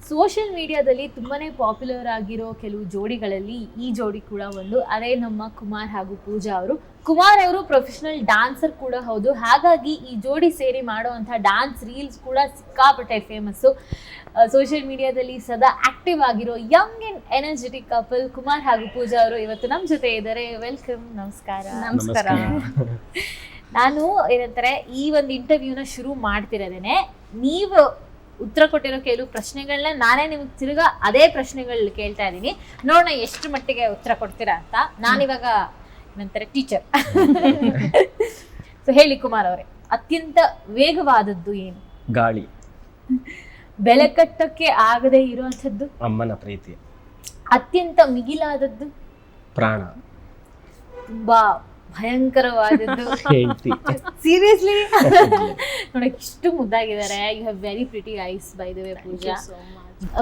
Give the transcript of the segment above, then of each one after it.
Social ಮೀಡಿಯಾದಲ್ಲಿ ತುಂಬಾನೇ popular ಆಗಿರೋ ಕೆಲವು ಜೋಡಿಗಳಲ್ಲಿ ಈ ಜೋಡಿ ಕೂಡ ಒಂದು. ಅದೇ ನಮ್ಮ ಕುಮಾರ್ ಹಾಗೂ ಪೂಜಾ ಅವರು. ಕುಮಾರ್ ಅವರು ಪ್ರೊಫೆಷನಲ್ ಡಾನ್ಸರ್ ಕೂಡ ಹೌದು. ಹಾಗಾಗಿ ಈ ಜೋಡಿ ಸೇರಿ ಮಾಡುವಂಥ ಡ್ಯಾನ್ಸ್ ರೀಲ್ಸ್ ಕೂಡ ಸಿಕ್ಕಾಪಟ್ಟೆ ಫೇಮಸ್ಸು. ಸೋಷಿಯಲ್ ಮೀಡಿಯಾದಲ್ಲಿ ಸದಾ ಆಕ್ಟಿವ್ ಆಗಿರೋ Young and energetic couple Kumar ಹಾಗೂ ಪೂಜಾ ಅವರು ಇವತ್ತು ನಮ್ಮ ಜೊತೆ ಇದ್ದಾರೆ. ವೆಲ್ಕಮ್. ನಮಸ್ಕಾರ. ನಮಸ್ಕಾರ. ನಾನು ಏನಂತಾರೆ, ಈ ಒಂದು ಇಂಟರ್ವ್ಯೂನ ಶುರು ಮಾಡ್ತಿರೋದೇನೆ ನೀವು ಉತ್ತರ ಕೊಟ್ಟಿರೋ ಕೆಲವು ಪ್ರಶ್ನೆಗಳನ್ನ ನಾನೇ ನಿಮಗೆ ತಿರ್ಗಾ ಅದೇ ಪ್ರಶ್ನೆಗಳು ಕೇಳ್ತಾ ಇದ್ದೀನಿ. ನೋಡೋಣ ಎಷ್ಟು ಮಟ್ಟಿಗೆ ಉತ್ತರ ಕೊಡ್ತೀರಾ ಅಂತ. ನಾನಿವಾಗ ಏನಂತಾರೆ ಟೀಚರ್. ಸೊ ಹೇಳಿ ಕುಮಾರ್ ಅವರೇ, ಅತ್ಯಂತ ವೇಗವಾದದ್ದು ಏನು? ಗಾಳಿ. ಬೆಲೆ ಕಟ್ಟಕ್ಕೆ ಆಗದೆ ಇರುವಂಥದ್ದು? ಅಮ್ಮನ ಪ್ರೀತಿ. ಅತ್ಯಂತ ಮಿಗಿಲಾದದ್ದು? ಪ್ರಾಣ. ತುಂಬಾ ಭಯಂಕರವಾದದ್ದು? ಹೆಂಡತಿ. ಸೀರಿಯಸ್ಲಿ? ನೋಡಕ್ ಇಷ್ಟು ಮುದ್ದಾಗಿದ್ದಾರೆ. You have very pretty eyes by the way Pooja.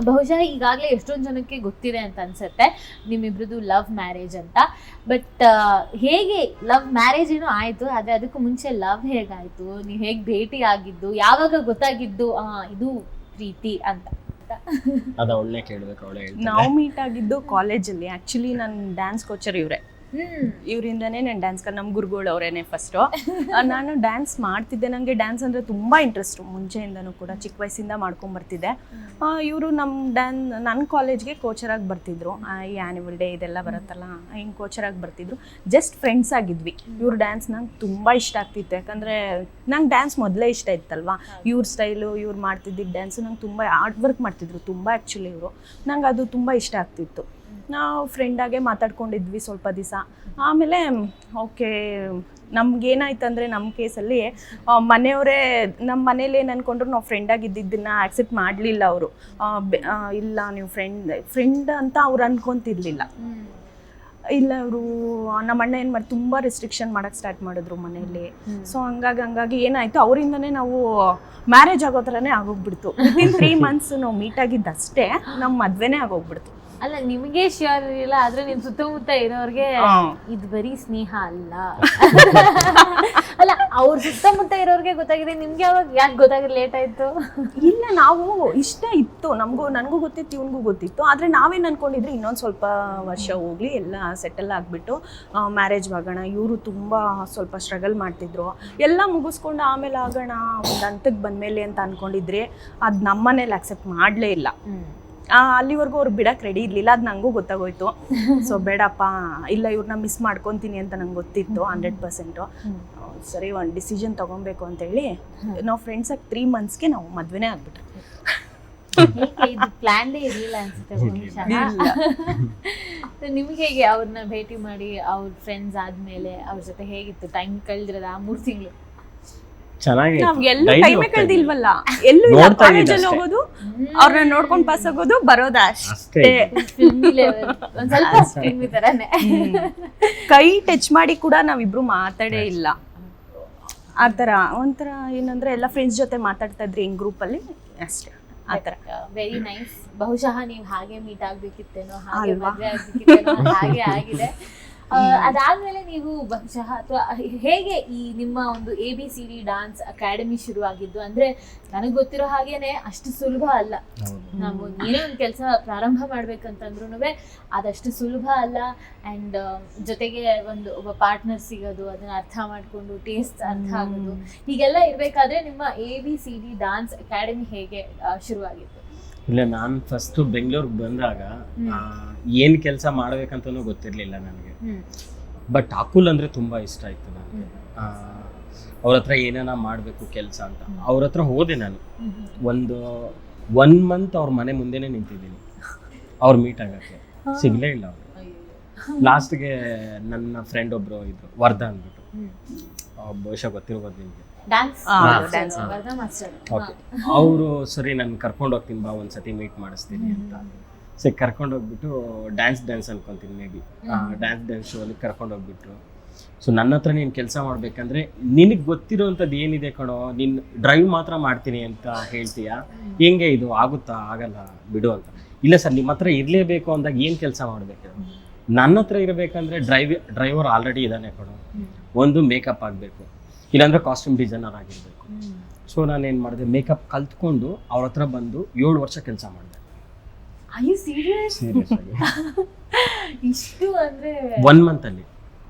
ಬಹುಶಃ ಈಗಾಗಲೇ ಎಷ್ಟೊಂದು ಜನಕ್ಕೆ ಗೊತ್ತಿದೆ ಅಂತ ಅನ್ಸುತ್ತೆ ನಿಮ್ಮಿಬ್ರದ್ದು ಲವ್ ಮ್ಯಾರೇಜ್ ಅಂತ. ಬಟ್ ಹೇಗೆ ಲವ್ ಮ್ಯಾರೇಜ್ ಏನೋ ಆಯ್ತು, ಆದ್ರೆ ಅದಕ್ಕೂ ಮುಂಚೆ ಲವ್ ಹೇಗಾಯ್ತು? ನೀವು ಹೇಗೆ ಭೇಟಿ ಆಗಿದ್ದು? ಯಾವಾಗ ಗೊತ್ತಾಗಿದ್ದು ಇದು ಪ್ರೀತಿ ಅಂತ? ಅದ ಒಳ್ಳೆ ಕೇಳ್ಬೇಕು, ಅವಳೆ ಹೇಳ್ತಾರೆ. ನಾವು ಮೀಟ್ ಆಗಿದ್ದು ಕಾಲೇಜಲ್ಲಿ. ಆ್ಯಕ್ಚುಲಿ ನನ್ನ ಡ್ಯಾನ್ಸ್ ಕೋಚರ್ ಇವರೇ. ಇವರಿಂದನೇ ನಾನು ಡ್ಯಾನ್ಸ್ ನಮ್ಮ ಗುರುಗಳು ಅವರೇನೆ ಫಸ್ಟು. ನಾನು ಡ್ಯಾನ್ಸ್ ಮಾಡ್ತಿದ್ದೆ. ನನಗೆ ಡ್ಯಾನ್ಸ್ ಅಂದರೆ ತುಂಬ ಇಂಟ್ರೆಸ್ಟು ಮುಂಚೆಯಿಂದನೂ ಕೂಡ, ಚಿಕ್ಕ ವಯಸ್ಸಿಂದ ಮಾಡ್ಕೊಂಬರ್ತಿದ್ದೆ. ಇವರು ನನ್ನ ಕಾಲೇಜ್ಗೆ ಕೋಚರಾಗಿ ಬರ್ತಿದ್ರು. ಈ ಆ್ಯನ್ಯುವಲ್ ಡೇ ಇದೆಲ್ಲ ಬರುತ್ತಲ್ಲ, ಹಿಂಗೆ ಕೋಚರಾಗಿ ಬರ್ತಿದ್ರು. ಜಸ್ಟ್ ಫ್ರೆಂಡ್ಸ್ ಆಗಿದ್ವಿ. ಇವ್ರ ಡ್ಯಾನ್ಸ್ ನಂಗೆ ತುಂಬ ಇಷ್ಟ ಆಗ್ತಿತ್ತು. ಯಾಕಂದರೆ ನಂಗೆ ಡ್ಯಾನ್ಸ್ ಮೊದಲೇ ಇಷ್ಟ ಇತ್ತಲ್ವ. ಇವ್ರ ಸ್ಟೈಲು, ಇವ್ರು ಮಾಡ್ತಿದ್ದಿದ್ದು ಡ್ಯಾನ್ಸು ನಂಗೆ ತುಂಬ ಆರ್ಟ್ ವರ್ಕ್ ಮಾಡ್ತಿದ್ರು ತುಂಬ. ಆ್ಯಕ್ಚುಲಿ ಇವರು ನಂಗೆ ಅದು ತುಂಬ ಇಷ್ಟ ಆಗ್ತಿತ್ತು. ನಾವು ಫ್ರೆಂಡಾಗೆ ಮಾತಾಡ್ಕೊಂಡಿದ್ವಿ ಸ್ವಲ್ಪ ದಿವಸ. ಆಮೇಲೆ ಓಕೆ, ನಮ್ಗೇನಾಯ್ತಂದರೆ ನಮ್ಮ ಕೇಸಲ್ಲಿ ಮನೆಯವರೇ, ನಮ್ಮ ಮನೇಲಿ ಏನು ಅಂದ್ಕೊಂಡ್ರು ನಾವು ಫ್ರೆಂಡಾಗಿದ್ದನ್ನು ಆ್ಯಕ್ಸೆಪ್ಟ್ ಮಾಡಲಿಲ್ಲ ಅವರು. ಇಲ್ಲ ನೀವು ಫ್ರೆಂಡ್ ಅಂತ ಅವ್ರು ಅಂದ್ಕೊತಿರ್ಲಿಲ್ಲ. ಇಲ್ಲ ಇವರು ನಮ್ಮ ಅಣ್ಣ ಏನು ಮಾಡಿ ತುಂಬ ರೆಸ್ಟ್ರಿಕ್ಷನ್ ಮಾಡೋಕ್ಕೆ ಸ್ಟಾರ್ಟ್ ಮಾಡಿದ್ರು ಮನೆಯಲ್ಲಿ. ಸೊ ಹಂಗಾಗಿ ಏನಾಯಿತು, ಅವರಿಂದನೇ ನಾವು ಮ್ಯಾರೇಜ್ ಆಗೋ ಥರನೇ ಆಗೋಗ್ಬಿಡ್ತು. ವಿತಿನ್ 3 months ನಾವು ಮೀಟ್ ಆಗಿದ್ದಷ್ಟೇ ನಮ್ಮ ಮದುವೆನೇ ಆಗೋಗ್ಬಿಡ್ತು. ಅಲ್ಲ, ನಿಮಗೆ ಶ್ಯೂರ್ ಇರಲಿಲ್ಲ, ಆದ್ರೆ ನಿಮ್ ಸುತ್ತಮುತ್ತ ಇರೋರ್ಗೆ ಇದು ಬರೀ ಸ್ನೇಹ ಅಲ್ಲ. ಅಲ್ಲ, ಅವ್ರ ಸುತ್ತಮುತ್ತ ಇರೋರ್ಗೆ ಗೊತ್ತಾಗಿದೆ, ನಿಮ್ಗೆ ಯಾಕೆ ಗೊತ್ತಾಗಿದ್ದು ಲೇಟ್ ಆಯ್ತು? ಇಲ್ಲ, ನಾವು ಇಷ್ಟ ಇತ್ತು, ನನಗೂ ಗೊತ್ತಿತ್ತು, ಇವನಿಗೂ ಗೊತ್ತಿತ್ತು. ಆದರೆ ನಾವೇನು ಅನ್ಕೊಂಡಿದ್ರಿ, ಇನ್ನೊಂದು ಸ್ವಲ್ಪ ವರ್ಷ ಹೋಗ್ಲಿ, ಎಲ್ಲ ಸೆಟಲ್ ಆಗಿಬಿಟ್ಟು ಮ್ಯಾರೇಜ್ ಆಗೋಣ. ಇವರು ತುಂಬ ಸ್ವಲ್ಪ ಸ್ಟ್ರಗಲ್ ಮಾಡ್ತಿದ್ರು. ಎಲ್ಲ ಮುಗಿಸ್ಕೊಂಡು ಆಮೇಲೆ ಆಗೋಣ ಒಂದು ಹಂತಕ್ಕೆ ಬಂದಮೇಲೆ ಅಂತ ಅಂದ್ಕೊಂಡಿದ್ರಿ. ಅದು ನಮ್ಮ ಮನೇಲಿ ಆಕ್ಸೆಪ್ಟ್ ಮಾಡಲೇ ಇಲ್ಲ. ಅಲ್ಲಿವರೆಗೂ ಅವ್ರು ಬಿಡಕ್ಕೆ ರೆಡಿ ಇರಲಿಲ್ಲ. ಅದು ನನಗೂ ಗೊತ್ತಾಗೋಯ್ತು. ಸೊ ಬೇಡಪ್ಪ, ಇಲ್ಲ ಇವ್ರನ್ನ ಮಿಸ್ ಮಾಡ್ಕೊತೀನಿ ಅಂತ ನಂಗೆ ಗೊತ್ತಿತ್ತು 100%. ಸರಿ, ಒಂದು ಡಿಸಿಷನ್ ತೊಗೊಬೇಕು ಅಂತೇಳಿ ನಾವು ಫ್ರೆಂಡ್ಸಾಗಿ 3 monthsಗೆ ನಾವು ಮದುವೆನೇ ಆಗ್ಬಿಟ್ರು. ಪ್ಲಾನ್ಡೇ ಇರಲಿಲ್ಲ ಅನ್ಸುತ್ತೆ ಬಹುಶಃ. ನಿಮ್ಗೆ ಹೇಗೆ ಅವ್ರನ್ನ ಭೇಟಿ ಮಾಡಿ ಅವ್ರ ಫ್ರೆಂಡ್ಸ್ ಆದ್ಮೇಲೆ ಅವ್ರ ಜೊತೆ ಹೇಗಿತ್ತು ಟೈಮ್ ಕಳೆದಿರೋದು ಆ 3 ತಿಂಗಳು? ಚೆನ್ನಾಗಿ. ಎಲ್ಲೂ ಟೈಮೇ ಕಳೆದಿಲ್ವಲ್ಲ, ಎಲ್ಲೂ ಕಾಲೇಜಲ್ಲಿ ಹೋಗೋದು, ಅವ್ರನ್ನ ನೋಡ್ಕೊಂಡು ಪಾಸ್ ಆಗೋದು, ಬರೋದ ಅಷ್ಟೇ. ಕೈ ಟಚ್ ಮಾಡಿ ಕೂಡ ನಾವಿಬ್ರು ಮಾತಾಡೇ ಇಲ್ಲ. ಆ ಥರ ಒಂಥರ ಏನಂದ್ರೆ ಎಲ್ಲ ಫ್ರೆಂಡ್ಸ್ ಜೊತೆ ಮಾತಾಡ್ತಾ ಇದ್ರಿ ಹಿಂಗ್ ಗ್ರೂಪಲ್ಲಿ ಅಷ್ಟೇ. ಆ ಥರ ವೆರಿ ನೈಸ್. ಬಹುಶಃ ನೀವು ಹಾಗೆ ಮೀಟ್ ಆಗ್ಬೇಕಿತ್ತೇನೋ, ಹಾಗೆ ಮದುವೆ ಆಗ್ಬೇಕಿತ್ತೇನೋ, ಹಾಗೆ ಆಗಿದೆ. ಅದಾದ್ಮೇಲೆ ನೀವು ಬಹುಶಃ ಅಥವಾ ಹೇಗೆ ಈ ನಿಮ್ಮ ಒಂದು ABCD ಡಾನ್ಸ್ ಅಕಾಡೆಮಿ ಶುರುವಾಗಿದ್ದು? ಅಂದ್ರೆ ನನಗೆ ಗೊತ್ತಿರೋ ಹಾಗೇನೆ ಅಷ್ಟು ಸುಲಭ ಅಲ್ಲ. ನಾವು ಏನೇ ಒಂದು ಕೆಲಸ ಪ್ರಾರಂಭ ಮಾಡ್ಬೇಕಂತಂದ್ರೂ ಅದಷ್ಟು ಸುಲಭ ಅಲ್ಲ. ಆ್ಯಂಡ್ ಜೊತೆಗೆ ಒಬ್ಬ ಪಾರ್ಟ್ನರ್ ಸಿಗೋದು, ಅದನ್ನ ಅರ್ಥ ಮಾಡ್ಕೊಂಡು ಟೇಸ್ಟ್ ಅರ್ಥ ಆಗೋದು, ಹೀಗೆಲ್ಲ ಇರಬೇಕಾದ್ರೆ ನಿಮ್ಮ ABCD ಡಾನ್ಸ್ ಅಕಾಡೆಮಿ ಹೇಗೆ ಶುರುವಾಗಿತ್ತು? ಇಲ್ಲ, ನಾನು ಫಸ್ಟು ಬೆಂಗಳೂರಿಗೆ ಬಂದಾಗ ಏನು ಕೆಲಸ ಮಾಡ್ಬೇಕಂತನೂ ಗೊತ್ತಿರಲಿಲ್ಲ ನನಗೆ. ಬಟ್ ಅಕುಲ್ ಅಂದರೆ ತುಂಬ ಇಷ್ಟ ಆಯಿತು ನನಗೆ. ಅವ್ರ ಹತ್ರ ಏನೇನ ಮಾಡಬೇಕು ಕೆಲಸ ಅಂತ ಅವ್ರ ಹತ್ರ ಹೋದೆ ನಾನು. 1 month ಅವ್ರ ಮನೆ ಮುಂದೆನೇ ನಿಂತಿದ್ದೀನಿ ಅವ್ರು ಮೀಟ್ ಆಗೋಕ್ಕೆ. ಸಿಗಲೇ ಇಲ್ಲ ಅವರು. ಲಾಸ್ಟ್ಗೆ ನನ್ನ ಫ್ರೆಂಡ್ ಒಬ್ಬರು ಇದ್ರು, ವರ್ಧ ಅಂದ್ಬಿಟ್ಟು, ಬಹುಶಃ ಗೊತ್ತಿರ್ಬೋದು ನಿಮಗೆ. ಅವರು ಸರಿ ನಾನು ಕರ್ಕೊಂಡು ಹೋಗ್ತೀನಿ ಬಾ, ಒಂದ್ಸತಿ ಮೀಟ್ ಮಾಡಿಸ್ತೀನಿ ಅಂತ. ಸರಿ ಕರ್ಕೊಂಡು ಹೋಗ್ಬಿಟ್ಟು ಡ್ಯಾನ್ಸ್ ಅನ್ಕೊಂತೀನಿ, ಮೇ ಬಿ ಡ್ಯಾನ್ಸ್ ಶೋ ಅಲ್ಲಿ ಕರ್ಕೊಂಡು ಹೋಗ್ಬಿಟ್ರು. ಸೊ ನನ್ನ ಹತ್ರ ನೀನು ಕೆಲಸ ಮಾಡ್ಬೇಕಂದ್ರೆ ನಿನಗೆ ಗೊತ್ತಿರೋವಂಥದ್ದು ಏನಿದೆ ಕಣೋ, ನೀನು ಡ್ರೈವ್ ಮಾತ್ರ ಮಾಡ್ತೀನಿ ಅಂತ ಹೇಳ್ತೀಯಾ, ಹೆಂಗೆ ಇದು ಆಗುತ್ತಾ? ಆಗಲ್ಲ ಬಿಡು ಅಂತ. ಇಲ್ಲ ಸರ್, ನಿಮ್ಮ ಹತ್ರ ಇರಲೇಬೇಕು ಅಂದಾಗ ಏನು ಕೆಲಸ ಮಾಡಬೇಕು? ನನ್ನ ಹತ್ರ ಇರಬೇಕಂದ್ರೆ ಡ್ರೈವರ್ ಆಲ್ರೆಡಿ ಇದ್ದಾನೆ ಕಣೋ. ಒಂದು ಮೇಕಪ್ ಆಗಬೇಕು, ಇಲ್ಲಾಂದರೆ ಕಾಸ್ಟ್ಯೂಮ್ ಡಿಸೈನರ್ ಆಗಿರಬೇಕು. ಸೊ ನಾನೇನು ಮಾಡಿದೆ, ಮೇಕಪ್ ಕಲ್ತ್ಕೊಂಡು ಅವ್ರ ಹತ್ರ ಬಂದು 7 ವರ್ಷ ಕೆಲಸ ಮಾಡಿದೆ. Are you serious? ಸೀರಿಯಸ್ ಆಗಿ ಇಷ್ಟು ಅಂದ್ರೆ 1 month ಅಲ್ಲಿ.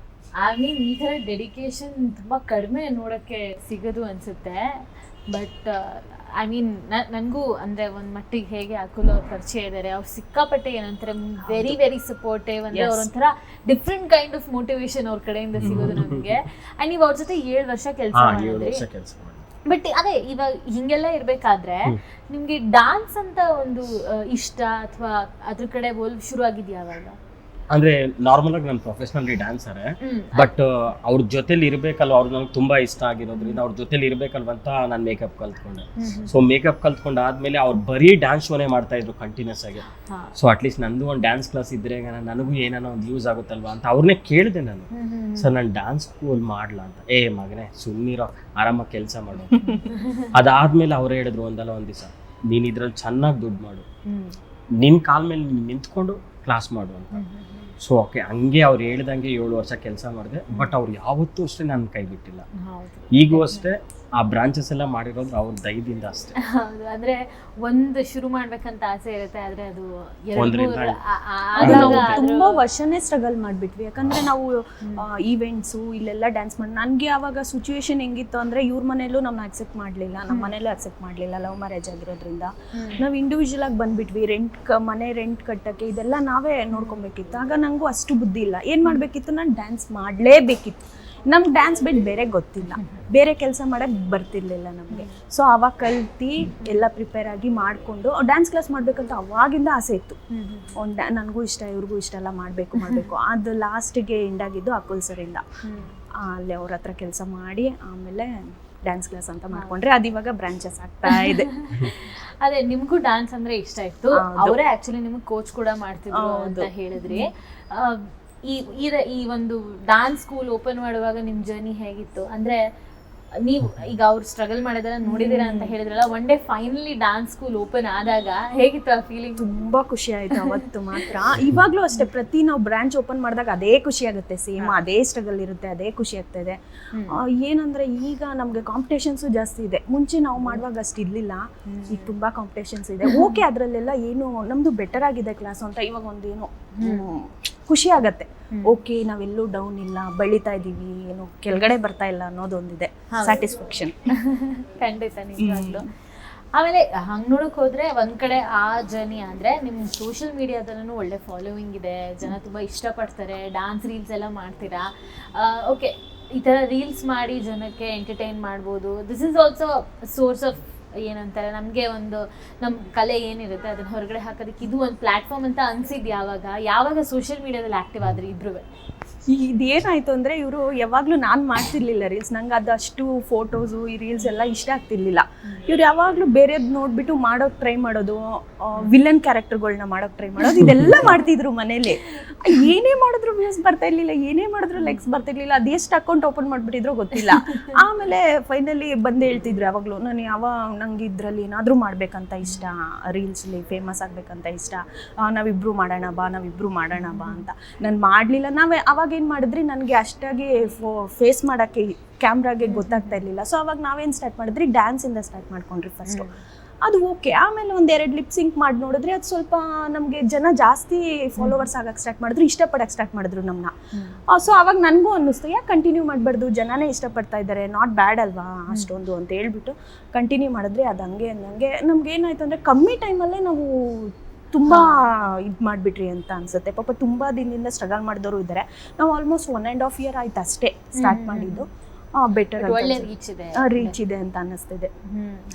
ಐ ಮೀನ್ ಈ ಥರ ಡೆಡಿಕೇಶನ್ ತುಂಬ ಕಡಿಮೆ ನೋಡೋಕ್ಕೆ ಸಿಗೋದು ಅನಿಸುತ್ತೆ. ಬಟ್ ಐ ಮೀನ್ ನನಗೂ ಅಂದರೆ ಒಂದು ಮಟ್ಟಿಗೆ ಹೇಗೆ ಅಕುಲ್ ಅವ್ರ ಪರಿಚಯ ಇದ್ದಾರೆ, ಅವ್ರು ಸಿಕ್ಕಾಪಟ್ಟೆ ಏನಂತಾರೆ ವೆರಿ ವೆರಿ ಸಪೋರ್ಟಿವ್, ಅಂದರೆ ಅವ್ರೊಂಥರ ಡಿಫ್ರೆಂಟ್ ಕೈಂಡ್ ಆಫ್ ಮೋಟಿವೇಶನ್ ಅವ್ರ ಕಡೆಯಿಂದ ಸಿಗೋದು ನಮಗೆ. ಆ್ಯಂಡ್ ನೀವು ಅವ್ರ ಜೊತೆ 7 ವರ್ಷ ಕೆಲಸ ಮಾಡಿದ್ರಿ. ಬಟ್ ಅದೇ ಇವಾಗ ಹಿಂಗೆಲ್ಲ ಇರಬೇಕಾದ್ರೆ ನಿಮಗೆ ಡಾನ್ಸ್ ಅಂತ ಒಂದು ಇಷ್ಟ ಅಥವಾ ಅದ್ರ ಕಡೆ ಒಲವು ಶುರು ಆಗಿದ್ಯಾ ಅವಾಗ? ಅಂದ್ರೆ ನಾರ್ಮಲ್ ಆಗಿ ನಾನು ಪ್ರೊಫೆಷನಲಿ ಡ್ಯಾನ್ಸರ್, ಬಟ್ ಅವ್ರ ಜೊತೆಲಿ ಇರ್ಬೇಕಲ್ವ, ಅವ್ರು ನನಗೆ ತುಂಬಾ ಇಷ್ಟ ಆಗಿರೋದ್ರಿಂದ ಅವ್ರ ಜೊತೆಲಿ ಇರ್ಬೇಕಲ್ವ ಅಂತ ನಾನು ಮೇಕಪ್ ಕಲ್ತ್ಕೊಂಡೆ. ಸೊ ಮೇಕಪ್ ಕಲ್ತ್ಕೊಂಡಾದ್ಮೇಲೆ ಅವ್ರು ಬರೀ ಡ್ಯಾನ್ಸ್ ಶೋನೇ ಮಾಡ್ತಾ ಇದ್ರು ಕಂಟಿನ್ಯೂಸ್ ಆಗಿ. ಸೊ ಅಟ್ಲೀಸ್ಟ್ ನಂದು ಒಂದು ಡ್ಯಾನ್ಸ್ ಕ್ಲಾಸ್ ಇದ್ರೆ ನನಗೂ ಏನಾನ ಒಂದು ಯೂಸ್ ಆಗುತ್ತಲ್ವಾ ಅಂತ ಅವ್ರನ್ನೇ ಕೇಳಿದೆ ನಾನು, ಸರ್ ನಾನು ಡ್ಯಾನ್ಸ್ ಸ್ಕೂಲ್ ಮಾಡ್ಲಾ ಅಂತ. ಮಗನೇ ಸುಮ್ಮನಿರೋ, ಆರಾಮಾಗಿ ಕೆಲಸ ಮಾಡು. ಅದಾದ್ಮೇಲೆ ಅವ್ರು ಹೇಳಿದ್ರು ಒಂದಲ್ಲ ಒಂದ್ ದಿವಸ, ನೀನ್ ಇದ್ರಲ್ಲಿ ಚೆನ್ನಾಗಿ ದುಡ್ಡು ಮಾಡು, ನಿನ್ ಕಾಲ್ ಮೇಲೆ ನೀನು ನಿಂತ್ಕೊಂಡು ಕ್ಲಾಸ್ ಮಾಡು ಅಂತ. ಸೊ ಓಕೆ, ಹಂಗೆ ಅವ್ರು ಹೇಳ್ದಂಗೆ 7 ವರ್ಷ ಕೆಲಸ ಮಾಡಿದೆ. ಬಟ್ ಅವ್ರು ಯಾವತ್ತೂ ಅಷ್ಟೇ ನನ್ನ ಕೈ ಬಿಟ್ಟಿಲ್ಲ. ಈಗೂ ಅಷ್ಟೇ ಆ ಬ್ರಾಂಚಸ್ ಎಲ್ಲ ಮಾಡಿರೋದು ಅವ್ರ ದಯದಿಂದ ಅಷ್ಟೇ. ಹೌದು, ಅಂದ್ರೆ ಒಂದು ಶುರು ಮಾಡ್ಬೇಕಂತ ಆಸೆ ಇರುತ್ತೆ, ಆದ್ರೆ ಅದು ತುಂಬಾ ವರ್ಷನೇ ಸ್ಟ್ರಗಲ್ ಮಾಡ್ಬಿಟ್ವಿ. ಯಾಕಂದ್ರೆ ನಾವು ಈವೆಂಟ್ಸು ಇಲ್ಲೆಲ್ಲ ಡ್ಯಾನ್ಸ್ ಮಾಡಿ, ನನಗೆ ಆವಾಗ ಸಿಚುವೇಶನ್ ಹೆಂಗಿತ್ತು ಅಂದ್ರೆ ಇವ್ರ ಮನೆಯಲ್ಲೂ ನಮ್ಮನ್ನ ಅಕ್ಸೆಪ್ಟ್ ಮಾಡಲಿಲ್ಲ, ನಮ್ಮ ಮನೇಲೂ ಅಕ್ಸೆಪ್ಟ್ ಮಾಡಲಿಲ್ಲ, ಲವ್ ಮ್ಯಾರೇಜ್ ಆಗಿರೋದ್ರಿಂದ ನಾವು ಇಂಡಿವಿಜುವಲ್ ಆಗಿ ಬಂದ್ಬಿಟ್ವಿ. ಮನೆ ರೆಂಟ್ ಕಟ್ಟಕ್ಕೆ ಇದೆಲ್ಲ ನಾವೇ ನೋಡ್ಕೊಬೇಕಿತ್ತು. ಆಗ ನನಗೂ ಅಷ್ಟು ಬುದ್ಧಿ ಇಲ್ಲ, ಏನು ಮಾಡಬೇಕಿತ್ತು, ನಾನು ಡ್ಯಾನ್ಸ್ ಮಾಡಲೇಬೇಕಿತ್ತು. ನಮ್ಗೆ ಡ್ಯಾನ್ಸ್ ಬಿಟ್ಟು ಬೇರೆ ಗೊತ್ತಿಲ್ಲ, ಬೇರೆ ಕೆಲಸ ಮಾಡೋಕ್ಕೆ ಬರ್ತಿರ್ಲಿಲ್ಲ ನಮಗೆ. ಸೊ ಅವಾಗ ಕಲ್ತು ಎಲ್ಲ ಪ್ರಿಪೇರ್ ಆಗಿ ಮಾಡಿಕೊಂಡು ಡ್ಯಾನ್ಸ್ ಕ್ಲಾಸ್ ಮಾಡಬೇಕಂತ ಅವಾಗಿಂದ ಆಸೆ ಇತ್ತು. ನನಗೂ ಇಷ್ಟ, ಇವ್ರಿಗೂ ಇಷ್ಟ ಎಲ್ಲ ಮಾಡಬೇಕು. ಅದು ಲಾಸ್ಟಿಗೆ ಎಂಡಾಗಿದ್ದು ಅಕುಲ್ ಸರಿಂದ. ಅಲ್ಲಿ ಅವ್ರ ಹತ್ರ ಕೆಲಸ ಮಾಡಿ ಆಮೇಲೆ ಡ್ಯಾನ್ಸ್ ಕ್ಲಾಸ್ ಅಂತ ಮಾಡ್ಕೊಂಡ್ರೆ ಅದು ಇವಾಗ ಬ್ರಾಂಚಸ್ ಆಗ್ತಾ ಇದೆ. ಅದೇ ನಿಮ್ಗೂ ಡ್ಯಾನ್ಸ್ ಅಂದ್ರೆ ಇಷ್ಟ ಇತ್ತು, ಅವರೇ ಆಕ್ಚುಲಿ ನಿಮ್ಗೆ ಕೋಚ್ ಕೂಡ ಮಾಡ್ತಿದ್ರು ಅಂತ ಹೇಳಿದ್ರಿ. ಈ ಒಂದು ಡಾನ್ಸ್ ಸ್ಕೂಲ್ ಓಪನ್ ಮಾಡುವಾಗ ನಿಮ್ ಜರ್ನಿ ಹೇಗಿತ್ತು? ಅಂದ್ರೆ ನೀವು ಈಗ ಅವ್ರು ಸ್ಟ್ರಗಲ್ ಮಾಡೋದೆಲ್ಲ ನೋಡಿದೀರಾ ಅಂತ ಹೇಳಿದ್ರಲ್ಲ, one day finally dance school open ಆದಾಗ ಹೇಗಿತ್ತು ಆ ಫೀಲಿಂಗ್? ತುಂಬಾ ಖುಷಿ ಆಯ್ತು ಅವತ್ತು ಮಾತ್ರ. ಇವಾಗ್ಲೂ ಅಷ್ಟೇ, ಪ್ರತಿ ನಾವು ಬ್ರಾಂಚ್ ಓಪನ್ ಮಾಡಿದಾಗ ಅದೇ ಖುಷಿ ಆಗುತ್ತೆ, ಸೇಮ್ ಅದೇ ಸ್ಟ್ರಗಲ್ ಇರುತ್ತೆ, ಅದೇ ಖುಷಿ ಆಗ್ತಾ ಇದೆ. ಏನಂದ್ರೆ ಈಗ ನಮ್ಗೆ ಕಾಂಪಿಟೇಷನ್ಸು ಜಾಸ್ತಿ ಇದೆ. ಮುಂಚೆ ನಾವು ಮಾಡುವಾಗ ಅಷ್ಟು ಇರ್ಲಿಲ್ಲ, ಈಗ ತುಂಬಾ ಕಾಂಪಿಟೇಷನ್ಸ್ ಇದೆ. ಓಕೆ, ಅದ್ರಲ್ಲೆಲ್ಲ ಏನು ನಮ್ದು ಬೆಟರ್ ಆಗಿದೆ ಕ್ಲಾಸ್ ಅಂತ ಇವಾಗ ಒಂದೇನೋ ಖುಷಿ ಆಗತ್ತೆ. ಓಕೆ, ನಾವೆಲ್ಲೂ ಡೌನ್ ಇಲ್ಲ, ಬೆಳೀತಾ ಇದೀವಿ, ಏನು ಕೆಳಗಡೆ ಬರ್ತಾ ಇಲ್ಲ ಅನ್ನೋದೊಂದಿದೆ ಸ್ಯಾಟಿಸ್ಫ್ಯಾಕ್ಷನ್. ಖಂಡಿತ, ನಿಜವಾಗ್ಲು. ಆಮೇಲೆ ಹಂಗೆ ನೋಡಕ್ ಹೋದ್ರೆ ಒಂದ್ ಕಡೆ ಆ ಜರ್ನಿ ಅಂದ್ರೆ ನಿಮ್ ಸೋಷಿಯಲ್ ಮೀಡಿಯಾದಲ್ಲೂ ಒಳ್ಳೆ ಫಾಲೋವಿಂಗ್ ಇದೆ, ಜನ ತುಂಬಾ ಇಷ್ಟಪಡ್ತಾರೆ, ಡಾನ್ಸ್ ರೀಲ್ಸ್ ಎಲ್ಲ ಮಾಡ್ತೀರಾ. ಓಕೆ, ಈ ತರ ರೀಲ್ಸ್ ಮಾಡಿ ಜನಕ್ಕೆ ಎಂಟರ್ಟೈನ್ ಮಾಡ್ಬೋದು. This is also source of ಏನಂತಾರೆ, ನಮಗೆ ಒಂದು ನಮ್ಮ ಕಲೆ ಏನಿರುತ್ತೆ ಅದನ್ನ ಹೊರಗಡೆ ಹಾಕೋದಕ್ಕೆ ಇದು ಒಂದು ಪ್ಲಾಟ್ಫಾರ್ಮ್ ಅಂತ ಅನ್ಸಿದ್ದು ಯಾವಾಗ ಸೋಷಿಯಲ್ ಮೀಡಿಯಾದಲ್ಲಿ ಆಕ್ಟಿವ್ ಆದ್ರಿ ಇಬ್ರು? ಇದೇನಾಯ್ತು ಅಂದರೆ ಇವರು ಯಾವಾಗಲೂ ನಾನು ಮಾಡ್ತಿರ್ಲಿಲ್ಲ ರೀಲ್ಸ್, ನಂಗೆ ಅದಷ್ಟು ಫೋಟೋಸು ಈ ರೀಲ್ಸ್ ಎಲ್ಲ ಇಷ್ಟ ಆಗ್ತಿರ್ಲಿಲ್ಲ. ಇವ್ರು ಯಾವಾಗಲೂ ಬೇರೆದು ನೋಡಿಬಿಟ್ಟು ಮಾಡೋಕ್ಕೆ ಟ್ರೈ ಮಾಡೋದು, ವಿಲನ್ ಕ್ಯಾರೆಕ್ಟರ್ಗಳನ್ನ ಮಾಡೋಕ್ಕೆ ಟ್ರೈ ಮಾಡೋದು, ಇದೆಲ್ಲ ಮಾಡ್ತಿದ್ರು ಮನೇಲಿ. ಏನೇ ಮಾಡಿದ್ರು ವ್ಯೂಸ್ ಬರ್ತಾ ಇರಲಿಲ್ಲ, ಏನೇ ಮಾಡಿದ್ರು ಲೈಕ್ಸ್ ಬರ್ತಿರ್ಲಿಲ್ಲ. ಅದೆಷ್ಟು ಅಕೌಂಟ್ ಓಪನ್ ಮಾಡಿಬಿಟ್ಟಿದ್ರು ಗೊತ್ತಿಲ್ಲ. ಆಮೇಲೆ ಫೈನಲಿ ಬಂದು ಹೇಳ್ತಿದ್ರು ಯಾವಾಗಲೂ, ನಂಗೆ ಇದರಲ್ಲಿ ಏನಾದರೂ ಮಾಡಬೇಕಂತ ಇಷ್ಟ, ರೀಲ್ಸಲ್ಲಿ ಫೇಮಸ್ ಆಗಬೇಕಂತ ಇಷ್ಟ, ನಾವಿಬ್ಬರು ಮಾಡೋಣ ಬಾ ಅಂತ. ನಾನು ಮಾಡಲಿಲ್ಲ. ಅವಾಗ ಏನು ಮಾಡಿದ್ರಿ, ನನಗೆ ಅಷ್ಟಾಗಿ ಫೇಸ್ ಮಾಡೋಕ್ಕೆ ಕ್ಯಾಮ್ರಾಗೆ ಗೊತ್ತಾಗ್ತಾ ಇರಲಿಲ್ಲ. ಸೊ ಅವಾಗ ನಾವೇನು ಸ್ಟಾರ್ಟ್ ಮಾಡಿದ್ರಿ, ಡ್ಯಾನ್ಸಿಂದ ಸ್ಟಾರ್ಟ್ ಮಾಡ್ಕೊಂಡ್ರಿ ಫಸ್ಟು. ಅದು ಓಕೆ. ಆಮೇಲೆ ಒಂದೆರಡು ಲಿಪ್ ಸಿಂಕ್ ಮಾಡಿ ನೋಡಿದ್ರೆ ಅದು ಸ್ವಲ್ಪ ನಮಗೆ ಜನ ಜಾಸ್ತಿ ಫಾಲೋವರ್ಸ್ ಆಗಕ್ಕೆ ಸ್ಟಾರ್ಟ್ ಮಾಡಿದ್ರು, ಇಷ್ಟಪಡಕ್ಕೆ ಸ್ಟಾರ್ಟ್ ಮಾಡಿದ್ರು ನಮ್ಮನ್ನ. ಸೊ ಅವಾಗ ನನಗೂ ಅನ್ನಿಸ್ತು, ಯಾಕೆ ಕಂಟಿನ್ಯೂ ಮಾಡಬಾರ್ದು, ಜನನೇ ಇಷ್ಟಪಡ್ತಾ ಇದ್ದಾರೆ, ನಾಟ್ ಬ್ಯಾಡ್ ಅಲ್ವಾ ಅಷ್ಟೊಂದು ಅಂತ ಹೇಳ್ಬಿಟ್ಟು ಕಂಟಿನ್ಯೂ ಮಾಡಿದ್ರೆ ಅದು ಹಂಗೆ ನಮ್ಗೆ ಏನಾಯ್ತು ಅಂದರೆ ಕಮ್ಮಿ ಟೈಮಲ್ಲೇ ನಾವು ತುಂಬ ಇದು ಮಾಡಿಬಿಟ್ರಿ ಅಂತ ಅನ್ಸುತ್ತೆ. ಪಾಪ ತುಂಬ ದಿನದಿಂದ ಸ್ಟ್ರಗಲ್ ಮಾಡಿದವರು ಇದ್ದಾರೆ. ನಾವು ಆಲ್ಮೋಸ್ಟ್ 1.5 year ಆಯ್ತು ಅಷ್ಟೇ ಸ್ಟಾರ್ಟ್ ಮಾಡಿದ್ದು. ಬೆಟರ್, ಒಳ್ಳೆ ರೀಚ್ ಇದೆ ಅಂತ ಅನ್ನಿಸ್ತಿದೆ.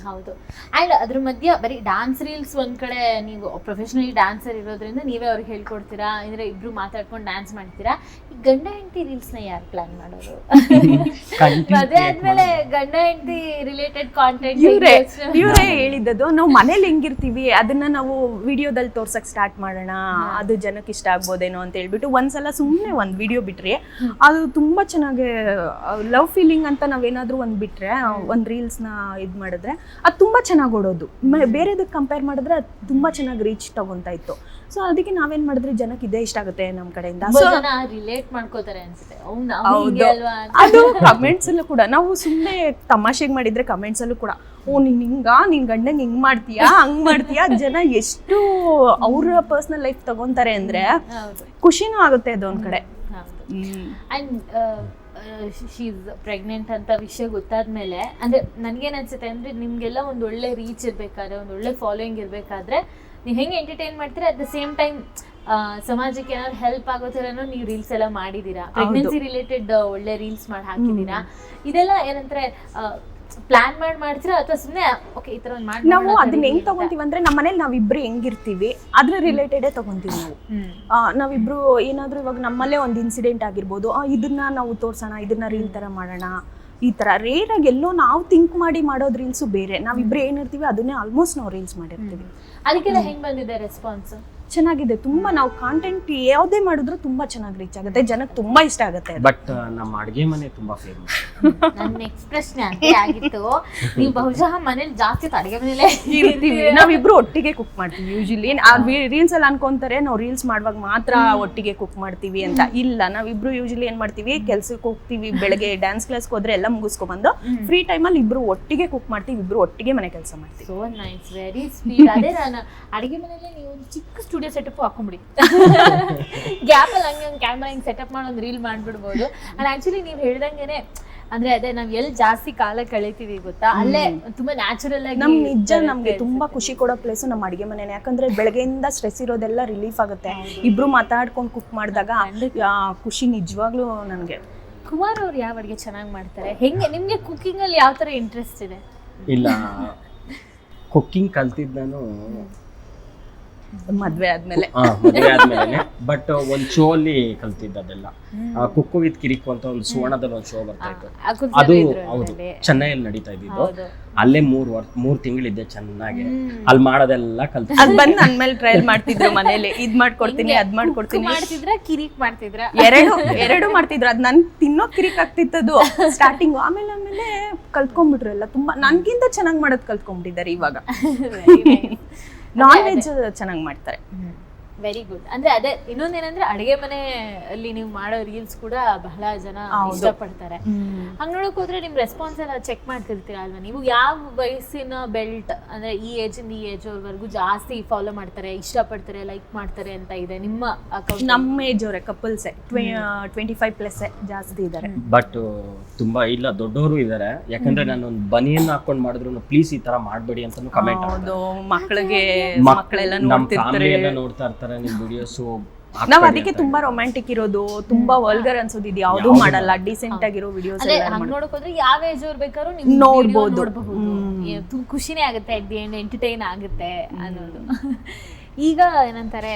ಹೌದು. ಆ್ಯಂಡ್ ಅದ್ರ ಮಧ್ಯ ಬರೀ ಡಾನ್ಸ್ ರೀಲ್ಸ್ ಒಂದ್ ಕಡೆ, ನೀವು ಪ್ರೊಫೆಷನಲಿ ಡ್ಯಾನ್ಸರ್ ಇರೋದ್ರಿಂದ ನೀವೇ ಅವ್ರಿಗೆ ಹೇಳ್ಕೊಡ್ತೀರಾ, ಅಂದ್ರೆ ಇಬ್ರು ಮಾತಾಡ್ಕೊಂಡು ಡ್ಯಾನ್ಸ್ ಮಾಡ್ತೀರಾ. ಈ ಗಂಡ ಹೆಂಡತಿ ರೀಲ್ಸ್ ನ ಯಾರು ಪ್ಲಾನ್ ಮಾಡೋರು? ಮದುವೆ ಆದ್ಮೇಲೆ ಗಂಡ ಹೆಂಡತಿ ರಿಲೇಟೆಡ್ ಕಾಂಟೆಂಟ್ ಇವರೇ ಹೇಳಿದ್ದದು. ನಾವು ಮನೇಲಿ ಹೆಂಗಿರ್ತೀವಿ ಅದನ್ನ ನಾವು ವಿಡಿಯೋದಲ್ಲಿ ತೋರ್ಸಕ್ ಸ್ಟಾರ್ಟ್ ಮಾಡೋಣ, ಅದು ಜನಕ್ಕೆ ಇಷ್ಟ ಆಗ್ಬೋದೇನೋ ಅಂತ ಹೇಳ್ಬಿಟ್ಟು ಒಂದ್ಸಲ ಸುಮ್ಮನೆ ಒಂದು ವಿಡಿಯೋ ಬಿಟ್ರಿ, ಅದು ತುಂಬಾ ಚೆನ್ನಾಗಿ ಲವ್ ಫೀಲಿಂಗ್ ಅಂತ ನಾವೇನಾದ್ರೂ ಒಂದು ಬಿಟ್ರೆ, ಒಂದು ರೀಲ್ಸ್ನ ಇದು ಮಾಡಿದ್ರೆ ಅದು ತುಂಬ ಚೆನ್ನಾಗಿ ಓಡೋದು. ಬೇರೆದಕ್ಕೆ ಕಂಪೇರ್ ಮಾಡಿದ್ರೆ ಅದು ತುಂಬ ಚೆನ್ನಾಗಿ ರೀಚ್ ತಗೊಂತಾ ಇತ್ತು. ಸೊ ಅದಕ್ಕೆ ನಾವೇನ್ ಮಾಡಿದ್ರಿ, ಜನಕ್ಕೆ ಇದೇ ಇಷ್ಟ ಆಗುತ್ತೆ ನಮ್ಮ ಕಡೆಯಿಂದ, ರಿಲೇಟ್ ಮಾಡ್ಕೋತಾರೆ ಅನ್ಸುತ್ತೆ. ಅದು ಕಮೆಂಟ್ಸ್ ಅಲ್ಲೂ ಕೂಡ ನಾವು ಸುಮ್ಮನೆ ತಮಾಷೆಗೆ ಮಾಡಿದ್ರೆ ಕಮೆಂಟ್ಸ್ ಅಲ್ಲೂ ಕೂಡ ಓ ನೀನ್ ನಿನ್ ಗಂಡಂಗೆ ಹಿಂಗ್ ಮಾಡ್ತೀಯಾ ಹಂಗ್ ಮಾಡ್ತೀಯಾ, ಜನ ಎಷ್ಟು ಅವ್ರ ಪರ್ಸನಲ್ ಲೈಫ್ ತಗೊಂತಾರೆ ಅಂದ್ರೆ ಖುಷಿನೂ ಆಗುತ್ತೆ ಅದು ಒಂದ್ ಕಡೆ. ಅಂಡ್ ಶೀಸ್ ಪ್ರೆಗ್ನೆಂಟ್ ಅಂತ ವಿಷಯ ಗೊತ್ತಾದ್ಮೇಲೆ ಅಂದ್ರೆ ನನ್ಗೇನ್ ಅನ್ಸುತ್ತೆ ಅಂದ್ರೆ ನಿಮ್ಗೆಲ್ಲ ಒಂದ್ ಒಳ್ಳೆ ರೀಚ್ ಇರ್ಬೇಕಾದ್ರೆ, ಒಂದ್ ಒಳ್ಳೆ ಫಾಲೋಯಿಂಗ್ ಇರ್ಬೇಕಾದ್ರೆ ನೀವು ಹೆಂಗೆ ಎಂಟರ್ಟೈನ್ ಮಾಡ್ತೀರಾ, ಅಟ್ ದ ಸೇಮ್ ಟೈಮ್ ಸಮಾಜಕ್ಕೆ ಏನಾದ್ರು ಹೆಲ್ಪ್ ಆಗೋ ಥರನೂ ನೀವು ರೀಲ್ಸ್ ಎಲ್ಲ ಮಾಡಿದೀರಾ, ಪ್ರೆಗ್ನೆನ್ಸಿ ರಿಲೇಟೆಡ್ ಒಳ್ಳೆ ರೀಲ್ಸ್ ಮಾಡಿ ಹಾಕಿದೀರಾ. ಇದೆಲ್ಲ ಏನಂದ್ರೆ ಪ್ಲಾನ್ ಮಾಡ್ತೀರಾ ಅಥವಾ ಸುಮ್ಮನೆ ಓಕೆ ಈ ತರ ಮಾಡಿ? ನಾವು ಅದನ್ನ ಹೆಂಗ್ ತಗೊಂತೀವಿ ಅಂದ್ರೆ ನಮ್ಮ ಮನೇಲಿ ನಾವಿಬ್ರು ಹೆಂಗಿರ್ತೀವಿ ಅದ್ರ ರಿಲೇಟೆಡೇ ತಗೊಂತೀವಿ ನಾವು. ನಾವಿಬ್ರು ಏನಾದ್ರು ಇವಾಗ ನಮ್ಮಲ್ಲೇ ಒಂದು ಇನ್ಸಿಡೆಂಟ್ ಆಗಿರ್ಬೋದು, ಇದನ್ನ ನಾವು ತೋರ್ಸೋಣ, ಇದನ್ನ ರೀಲ್ ತರ ಮಾಡೋಣ, ಈ ತರ ರೇರ್ ಆಗಿ ಎಲ್ಲೋ ನಾವು ಥಿಂಕ್ ಮಾಡಿ ಮಾಡೋದ್ ರೀಲ್ಸು ಬೇರೆ. ನಾವಿಬ್ರು ಏನಿರ್ತೀವಿ ಅದನ್ನೇ ಆಲ್ಮೋಸ್ಟ್ ನಾವು ರೀಲ್ಸ್ ಮಾಡಿರ್ತೀವಿ. ಅದಕ್ಕೆಲ್ಲ ಹೆಂಗ್ ಬಂದಿದೆ ರೆಸ್ಪಾನ್ಸ್? ಚೆನ್ನಾಗಿದೆ ತುಂಬಾ. ನಾವು ಕಾಂಟೆಂಟ್ ಯಾವುದೇ ಮಾಡಿದ್ರು ತುಂಬಾ ಚೆನ್ನಾಗಿ ರೀಚ್ ಆಗುತ್ತೆ, ಜನಕ್ಕೆ ತುಂಬಾ ಇಷ್ಟ ಆಗುತ್ತೆ. ಬಟ್ ನಮ್ಮ ಅಡುಗೆ ಮನೆ ತುಂಬಾ ಫೇಮಸ್. ನನ್ನ ನೆಕ್ಸ್ಟ್ ಪ್ರಶ್ನೆ ಅದೇ ಆಗಿತ್ತು, ನೀವು ಬಹುಶಃ ಮನೇಲಿ ಜಾಸ್ತಿ ಅಡುಗೆ ಮನೇಲೆ ಇರ್ತೀವಿ, ನಾವಿಬ್ರು ಒಟ್ಟಿಗೆ ಕುಕ್ ಮಾಡ್ತೀವಿ. ಯೂಶಲಿ ರೀಲ್ಸ್ ಅಲ್ಲಿ ಅನ್ಕೊಂತಾರೆ ನಾವು ರೀಲ್ಸ್ ಮಾಡುವಾಗ ಮಾತ್ರ ಒಟ್ಟಿಗೆ ಕುಕ್ ಮಾಡ್ತೀವಿ ಅಂತ. ಇಲ್ಲ, ನಾವಿಬ್ರು ಯೂಶಲಿ ಏನ್ ಮಾಡ್ತೀವಿ, ಕೆಲ್ಸಕ್ಕೆ ಹೋಗ್ತೀವಿ, ಬೆಳಗ್ಗೆ ಡ್ಯಾನ್ಸ್ ಕ್ಲಾಸ್ಗೆ ಹೋದ್ರೆ ಎಲ್ಲ ಮುಗಿಸ್ಕೊಂಡ್ಬಂದು ಫ್ರೀ ಟೈಮಲ್ಲಿ ಇಬ್ರು ಒಟ್ಟಿಗೆ ಕುಕ್ ಮಾಡ್ತೀವಿ, ಇಬ್ರು ಒಟ್ಟಿಗೆ ಮನೆ ಕೆಲಸ ಮಾಡ್ತೀವಿ. So nice, very sweet. ಅದೇ ನಾನು ಅಡುಗೆ ಮನೇಲಿ ನೀವು ಒಂದು ಚಿಕ್ಕ ಸ್ಟುಡಿಯೋ ಸೆಟಪ್ ಹಾಕೊಂಬಿಡಿ, ಗ್ಯಾಪ್ ಅಲ್ಲಿ ಹಂಗೆ ಒಂದು ಕ್ಯಾಮ್ರಾ ಹಿಂಗೆ ಸೆಟಪ್ ಮಾಡಿ ಒಂದು ರೀಲ್ ಮಾಡ್ಬಿಡ್ಬೋದು. ಅಂಡ್ ಆಕ್ಚುಲಿ ನೀವು ಹೇಳ್ದಂಗೆನೆ ಅಂದ್ರೆ ಅದೇ ನಾವ್ ಎಲ್ಲಿ ಜಾಸ್ತಿ ಕಾಲ ಕಳೀತೀವಿ ಗೊತ್ತಾ, ಅಲ್ಲೇ ತುಂಬಾ ನ್ಯಾಚುರಲ್ ಆಗಿ ನಿಜ ನಮ್ಗೆ ತುಂಬಾ ಖುಷಿ ಕೊಡೋ ಪ್ಲೇಸ್ ನಮ್ಮ ಅಡಿಗೆ ಮನೆನೇ. ಯಾಕಂದ್ರೆ ಬೆಳಗ್ಗೆಯಿಂದ ಸ್ಟ್ರೆಸ್ ಇರೋದೆಲ್ಲ ರಿಲೀಫ್ ಆಗುತ್ತೆ, ಇಬ್ರು ಮಾತಾಡ್ಕೊಂಡು ಕುಕ್ ಮಾಡಿದಾಗ ಖುಷಿ ನಿಜವಾಗ್ಲೂ ನನಗೆ. ಕುಮಾರ್ ಅವ್ರು ಯಾವ ಅಡುಗೆ ಚೆನ್ನಾಗಿ ಮಾಡ್ತಾರೆ? ಹೆಂಗೆ ನಿಮ್ಗೆ ಕುಕಿಂಗ್ ಅಲ್ಲಿ ಯಾವ ತರ ಇಂಟ್ರೆಸ್ಟ್ ಇದೆ? ಇಲ್ಲ, ಕುಕ್ಕಿಂಗ್ ಕಲ್ತಿದ್ದು ನಾನು ಮದ್ವೆ ಆದ್ಮೇಲೆ ಬಟ್ ಒಂದ್ ಶೋ ಅಲ್ಲಿ ಕಲ್ತಿದ್ದ. ಅದೆಲ್ಲ ಕುಕ್ಕು ವಿತ್ ಕಿರಿಕು ಅಂತ ಒಂದು ಸುವರ್ಣದಲ್ಲಿ ಒಂದು ಶೋ ಬರ್ತಾ ಇತ್ತು, ಅದು ಹೌದು ಚೆನ್ನೈಯಲ್ಲಿ ನಡೀತಾ ಇದ್ದಿದ್ದು. ಅಲ್ಲೇ 3 ತಿಂಗಳಿದ್ದೆ ಚೆನ್ನಾಗಿ, ಅಲ್ಲಿ ಮಾಡೋದೆಲ್ಲ ಕಲ್ತು. ಅದ್ ಬಂದ್ ನನ್ ಮೇಲೆ ಟ್ರಯಲ್ ಮಾಡ್ತಿದ್ರು ಮನೇಲಿ, ಇದ್ ಮಾಡ್ಕೊಡ್ತೀನಿ ಅದ್ ಮಾಡ್ಕೊಡ್ತೀನಿ. ಮಾಡ್ತಿದ್ರ ಕಿರಿಕ್ ಮಾಡ್ತಿದ್ರ? ಎರಡು ಮಾಡ್ತಿದ್ರು. ಅದ್ ನನ್ ತಿನ್ನೋ ಕಿರಿಕ್ ಆಗ್ತಿತ್ತದು ಸ್ಟಾರ್ಟಿಂಗ್. ಆಮೇಲೆ ಕಲ್ತ್ಕೊಂಡ್ಬಿಟ್ರು ಎಲ್ಲ. ತುಂಬಾ ನನ್ಗಿಂತ ಚೆನ್ನಾಗ್ ಮಾಡೋದ್ ಕಲ್ತ್ಕೊಂಡ್ಬಿಟ್ಟಿದ್ದಾರೆ ಇವಾಗ. ನಾನ್ ವೆಜ್ ಚೆನ್ನಾಗಿ ಮಾಡ್ತಾರೆ. Very good. ಅಂದ್ರೆ ಅದೇ ಇನ್ನೊಂದೇನಂದ್ರೆ ಅಡುಗೆ ಮನೆಯಲ್ಲಿ ನೀವು ಮಾಡೋ ರೀಲ್ಸ್ ಕೂಡ ಬಹಳ ಜನ ಇಷ್ಟಪಡ್ತಾರೆ. ಹಂಗ್ ನೋಡಕ್ ಹೋದ್ರೆ ನಿಮ್ ರೆಸ್ಪಾನ್ಸ್ ಎಲ್ಲ ಚೆಕ್ ಮಾಡ್ತಿರ್ತೀರಾ ಅಲ್ವಾ ನೀವು? ಯಾವ ವಯಸ್ಸಿನ ಬೆಲ್ಟ್ ಅಂದ್ರೆ ಈ ಏಜ್ ಇಂದ ಈ ಏಜ್ ಅವ್ರವರೆಗೂ ಜಾಸ್ತಿ ಫಾಲೋ ಮಾಡ್ತಾರೆ, ಇಷ್ಟಪಡ್ತಾರೆ, ಲೈಕ್ ಮಾಡ್ತಾರೆ ಅಂತ ಇದೆ ನಿಮ್ಮ ಅಕೌಂಟ್? ನಮ್ಮ ಏಜ್ ಅವರೇ ಕಪಲ್ಸೇ 25+ ಜಾಸ್ತಿ ಇದ್ದಾರೆ. ಬಟ್ ತುಂಬಾ ಇಲ್ಲ ದೊಡ್ಡವರು ಇದ್ದಾರೆ. ಯಾಕಂದ್ರೆ ನಾನು ಒಂದು ಬನಿಯನ್ ಹಾಕೊಂಡ್ ಮಾಡಿದ್ರು ಪ್ಲೀಸ್ ಈ ತರ ಮಾಡ್ಬೇಡಿ ಅಂತ ಕಮೆಂಟ್. ಹೌದು, ಮಕ್ಕಳೆಲ್ಲ ನೋಡ್ತಾ ಇರ್ತಾರೆ ನಿಮ್ ವಿಡಿಯೋಸ್. ನಾವ್ ಅದಕ್ಕೆ ತುಂಬಾ ರೊಮ್ಯಾಂಟಿಕ್ ಇರೋದು, ತುಂಬಾ ವಲ್ಗರ್ ಅನ್ಸೋದು ಇದು ಯಾವ್ದು ಮಾಡಲ್ಲ. ಡಿಸೆಂಟ್ ಆಗಿರೋ ವಿಡಿಯೋಸ್ ನೋಡಕ್ ಹೋದ್ರೆ ಯಾವ ಏಜ್ ಅವ್ರು ಬೇಕಾದ್ರೂ ನೀವು ನೋಡ್ಬೋದು. ಖುಷಿನೇ ಆಗುತ್ತೆ, ಅಟ್ ದಿ ಎಂಡ್ ಎಂಟರ್ಟೈನ್ ಆಗುತ್ತೆ ಅನ್ನೋದು. ಈಗ ಏನಂತಾರೆ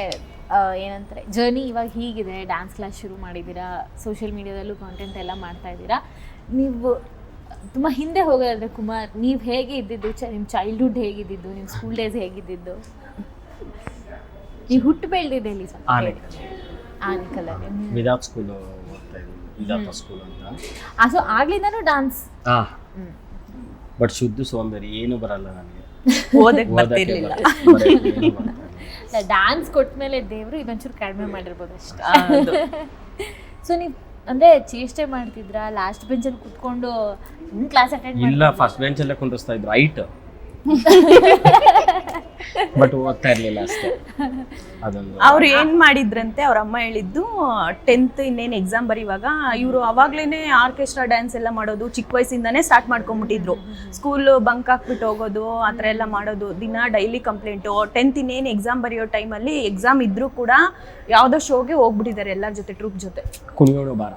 ಜರ್ನಿ ಇವಾಗ ಹೀಗಿದೆ, ಡ್ಯಾನ್ಸ್ ಕ್ಲಾಸ್ ಶುರು ಮಾಡಿದ್ದೀರಾ, ಸೋಷಿಯಲ್ ಮೀಡಿಯಾದಲ್ಲೂ ಕಾಂಟೆಂಟ್ ಎಲ್ಲ ಮಾಡ್ತಾ ಇದ್ದೀರಾ. ನೀವು ತುಂಬ ಹಿಂದೆ ಹೋಗೋದಾದ್ರೆ ಕುಮಾರ್, ನೀವು ಹೇಗೆ ಇದ್ದಿದ್ದು, ನಿಮ್ಮ ಚೈಲ್ಡ್ಹುಡ್ ಹೇಗಿದ್ದಿದ್ದು, ನಿಮ್ಮ ಸ್ಕೂಲ್ ಡೇಸ್ ಹೇಗಿದ್ದಿದ್ದು? ನೀವು ಹುಟ್ಟು ಬೆಳೆದಿದ್ದೆ ಆನೇಕಲ್ಲಲ್ಲಿ, ವಿಧಾತ್ ಸ್ಕೂಲ್ ಓದ್ತಾ ಇದ್ದೀನಿ, ವಿಧಾತ ಸ್ಕೂಲ್ ಅಂತ. ಸೊ ಆಗ್ಲಿಂದನೂ ಡಾನ್ಸ್? ಬಟ್ ಶುದ್ಧ ಸೋಂಬೇರಿ, ಏನು ಬರಲ್ಲ ನನಗೆ, ಓದಕ್ಕೆ ಬರ್ತಿರ್ಲಿಲ್ಲ. ಡ್ಯಾನ್ಸ್ ಕೊಟ್ಮೇಲೆ ದೇವರು ಇದೊಂಚೂರು ಕಡಿಮೆ ಮಾಡಿರ್ಬೋದು ಅಷ್ಟೇ. ಸೊ ನೀವು ಅಂದ್ರೆ ಚೇಷ್ಟೆ ಮಾಡ್ತಿದ್ರಾ? ಲಾಸ್ಟ್ ಬೆಂಚಲ್ಲಿ ಕುತ್ಕೊಂಡು ಕ್ಲಾಸ್ ಅಟೆಂಡ್? ಇಲ್ಲ, ಫಸ್ಟ್ ಬೆಂಚಲ್ಲೇ ಕುಂಡಿಸ್ತಾ ಇದ್ರು, ಹೈಟ್. ಬಟ್ ಓದ್ತಾ ಇರ್ಲಿಲ್ಲ ಅಷ್ಟೇ. ಅದೊಂದು ಅವ್ರು ಏನ್ ಮಾಡಿದ್ರಂತೆ, ಅವ್ರ ಅಮ್ಮ ಹೇಳಿದ್ದು 10th ಇನ್ನೇನು ಎಕ್ಸಾಮ್ ಬರೀವಾಗ ಇವರು ಅವಾಗ್ಲೇನೆ ಆರ್ಕೆಸ್ಟ್ರಾ ಡ್ಯಾನ್ಸ್ ಎಲ್ಲ ಮಾಡೋದು ಚಿಕ್ಕ ವಯಸ್ಸಿಂದಾನೇ ಸ್ಟಾರ್ಟ್ ಮಾಡ್ಕೊಂಡ್ಬಿಟ್ಟಿದ್ರು. ಸ್ಕೂಲ್ ಬಂಕ್ ಹಾಕ್ಬಿಟ್ಟು ಹೋಗೋದು, ಆ ಥರ ಎಲ್ಲ ಮಾಡೋದು, ದಿನ ಡೈಲಿ ಕಂಪ್ಲೇಂಟು. 10th ಇನ್ನೇನು ಎಕ್ಸಾಮ್ ಬರೆಯೋ ಟೈಮಲ್ಲಿ ಎಕ್ಸಾಮ್ ಇದ್ರೂ ಕೂಡ ಯಾವುದೋ ಶೋಗೆ ಹೋಗ್ಬಿಟ್ಟಿದ್ದಾರೆ ಎಲ್ಲರ ಜೊತೆ, ಟ್ರೂಪ್ ಜೊತೆ. ಕುಣಿಯೋಣ ಬಾರ.